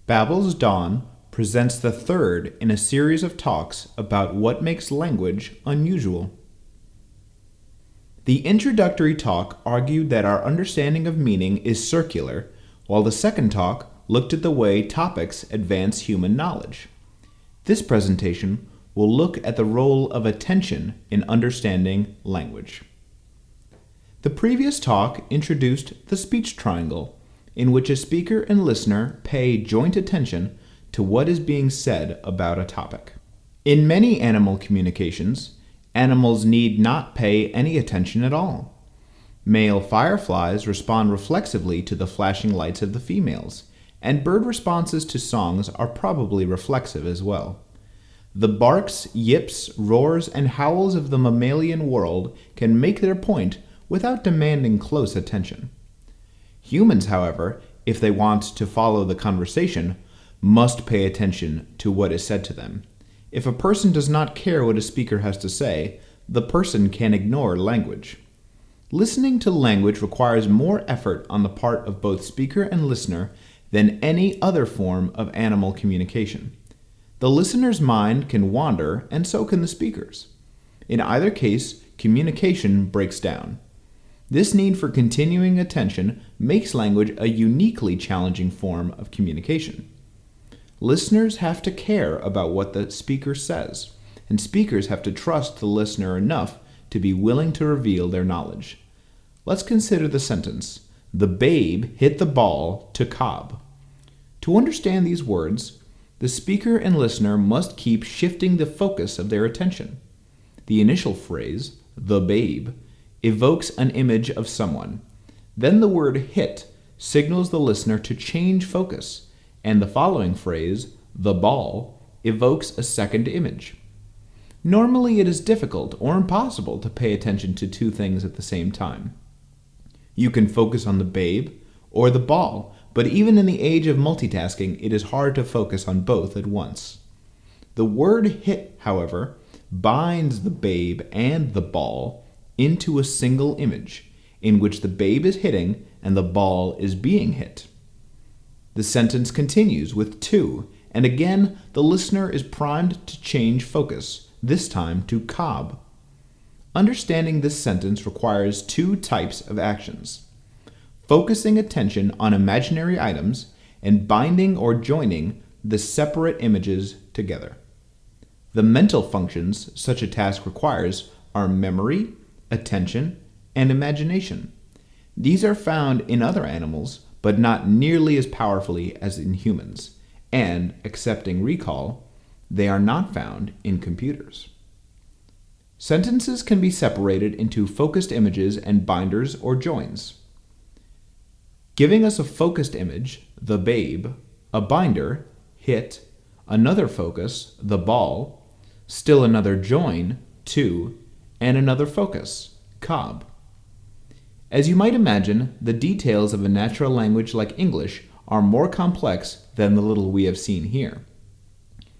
Babel's Dawn presents the third in a series of talks about what makes language unusual. The introductory talk argued that our understanding of meaning is circular, while the second talk looked at the way topics advance human knowledge. This presentation will look at the role of attention in understanding language. The previous talk introduced the speech triangle, in which a speaker and listener pay joint attention to what is being said about a topic. In many animal communications, animals need not pay any attention at all. Male fireflies respond reflexively to the flashing lights of the females, and bird responses to songs are probably reflexive as well. The barks, yips, roars, and howls of the mammalian world can make their point without demanding close attention. Humans, however, if they want to follow the conversation, must pay attention to what is said to them. If a person does not care what a speaker has to say, the person can ignore language. Listening to language requires more effort on the part of both speaker and listener than any other form of animal communication. The listener's mind can wander, and so can the speaker's. In either case, communication breaks down. This need for continuing attention makes language a uniquely challenging form of communication. Listeners have to care about what the speaker says, and speakers have to trust the listener enough to be willing to reveal their knowledge. Let's consider the sentence, "The babe hit the ball to Cobb." To understand these words, the speaker and listener must keep shifting the focus of their attention. The initial phrase, "the babe," evokes an image of someone. Then the word hit signals the listener to change focus, and the following phrase, "the ball," evokes a second image. Normally it is difficult or impossible to pay attention to two things at the same time. You can focus on the babe or the ball, but even in the age of multitasking, it is hard to focus on both at once. The word hit, however, binds the babe and the ball into a single image, in which the babe is hitting and the ball is being hit. The sentence continues with to, and again the listener is primed to change focus, this time to Cobb. Understanding this sentence requires two types of actions: focusing attention on imaginary items and binding or joining the separate images together. The mental functions such a task requires are memory, attention, and imagination. These are found in other animals, but not nearly as powerfully as in humans, and, excepting recall, they are not found in computers. Sentences can be separated into focused images and binders or joins. Giving us a focused image, the babe, a binder, hit, another focus, the ball, still another join, to, and another focus, Cobb. As you might imagine, the details of a natural language like English are more complex than the little we have seen here.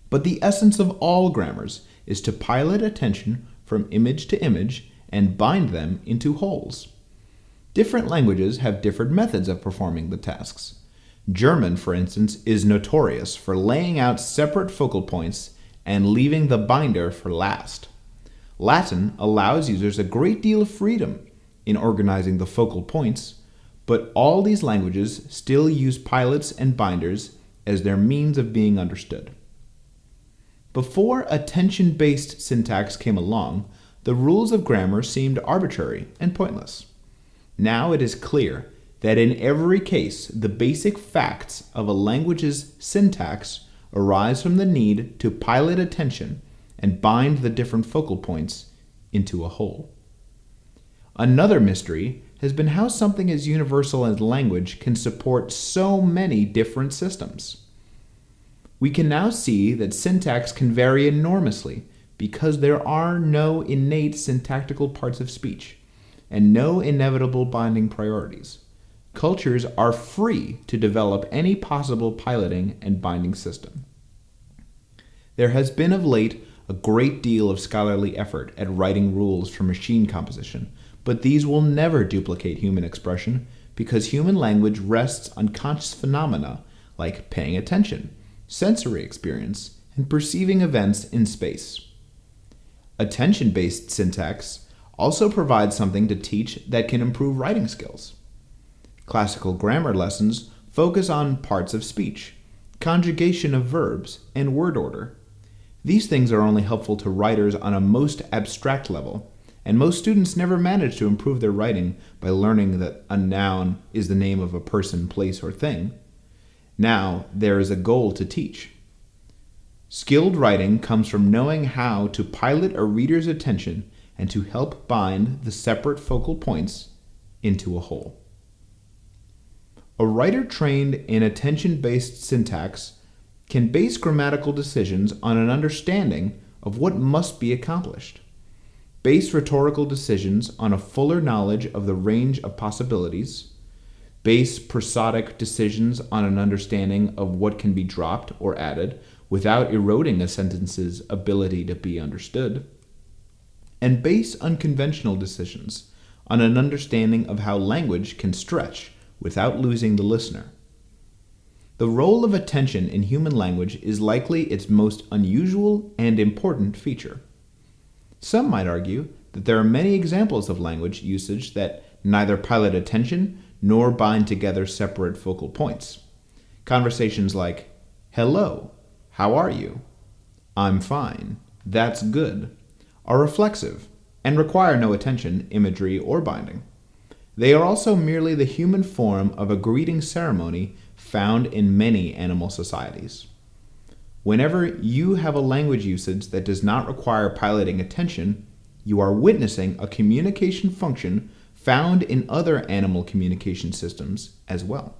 But the essence of all grammars is to pilot attention from image to image and bind them into wholes. Different languages have different methods of performing the tasks. German, for instance, is notorious for laying out separate focal points and leaving the binder for last. Latin allows users a great deal of freedom in organizing the focal points, but all these languages still use pilots and binders as their means of being understood. Before attention-based syntax came along, the rules of grammar seemed arbitrary and pointless. Now it is clear that in every case, the basic facts of a language's syntax arise from the need to pilot attention and bind the different focal points into a whole. Another mystery has been how something as universal as language can support so many different systems. We can now see that syntax can vary enormously because there are no innate syntactical parts of speech and no inevitable binding priorities. Cultures are free to develop any possible piloting and binding system. There has been of late a great deal of scholarly effort at writing rules for machine composition, but these will never duplicate human expression because human language rests on conscious phenomena like paying attention, sensory experience, and perceiving events in space. Attention-based syntax also provides something to teach that can improve writing skills. Classical grammar lessons focus on parts of speech, conjugation of verbs, and word order. These things are only helpful to writers on a most abstract level, and most students never manage to improve their writing by learning that a noun is the name of a person, place, or thing. Now, there is a goal to teach. Skilled writing comes from knowing how to pilot a reader's attention and to help bind the separate focal points into a whole. A writer trained in attention-based syntax can base grammatical decisions on an understanding of what must be accomplished, base rhetorical decisions on a fuller knowledge of the range of possibilities, base prosodic decisions on an understanding of what can be dropped or added without eroding a sentence's ability to be understood, and base unconventional decisions on an understanding of how language can stretch without losing the listener. The role of attention in human language is likely its most unusual and important feature. Some might argue that there are many examples of language usage that neither pilot attention nor bind together separate focal points. Conversations like, "Hello, how are you? I'm fine, that's good," are reflexive and require no attention, imagery, or binding. They are also merely the human form of a greeting ceremony found in many animal societies. Whenever you have a language usage that does not require piloting attention, you are witnessing a communication function found in other animal communication systems as well.